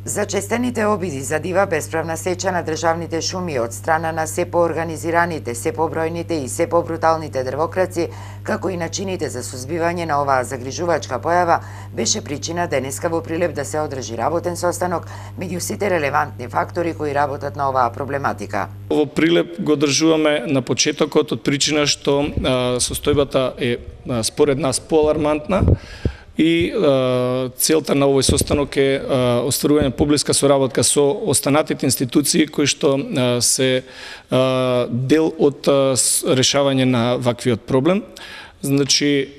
Зачестените обиди за дива бесправна сеча на државните шуми од страна на се поорганизираните, се побројните и се побруталните дрвокраци, како и начините за сузбивање на оваа загрижувачка појава, беше причина денеска во Прилеп да се одржи работен состанок меѓу сите релевантни фактори кои работат на оваа проблематика. Во Прилеп го одржуваме на почетокот од причина што состојбата е според нас поалармантна, и целта на овој состанок е остварување поблиска соработка со останатите институции кои што се дел од решавање на ваквиот проблем. Значи,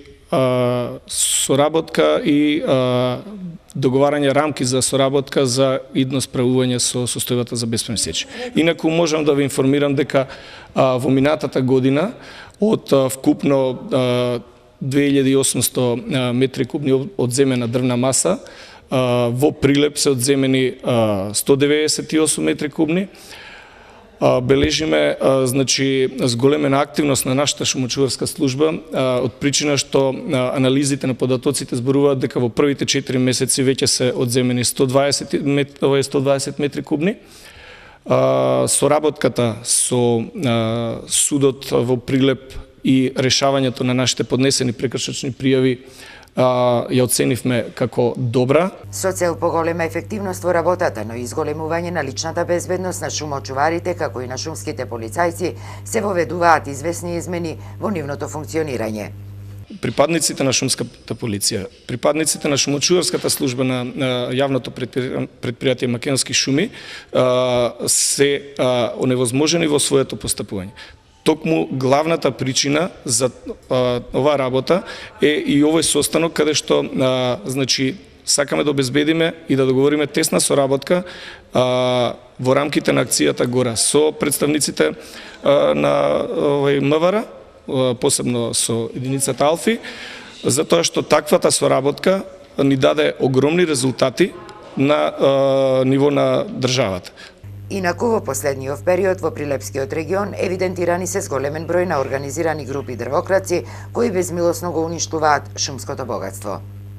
соработка и договарање рамки за соработка за идно справување со состојбата за бесправни сечи. Инаку можам да ве информирам дека во минатата година од вкупно 2800 метри кубни одземена дрвна маса, во Прилеп се одземени 198 метри кубни. Бележиме значи зголемена активност на нашата шумочуварска служба од причина што анализите на податоците зборуваат дека во првите 4 месеци веќе се одземени 120 метри кубни. Соработката со судот во Прилеп и решавањето на нашите поднесени прекршачни пријави ја оценивме како добра. Со цел поголема ефективност во работата, но и изголемување на личната безбедност на шумочуварите, како и на шумските полицајци, се воведуваат известни измени во нивното функционирање. Припадниците на шумската полиција, припадниците на шумочуварската служба на јавното предпријатие Македонски шуми се оневозможени во своето постапување. Токму главната причина за оваа работа е и овој состанок каде што значи сакаме да обезбедиме и да договориме тесна соработка во рамките на акцијата Гора со представниците на МВР, посебно со единицата Алфи, затоа што таквата соработка ни даде огромни резултати на ниво на државата. Инаку во последниот период во Прилепскиот регион евидентирани се зголемен број на организирани групи дрвокраци кои безмилосно го уништуваат шумското богатство.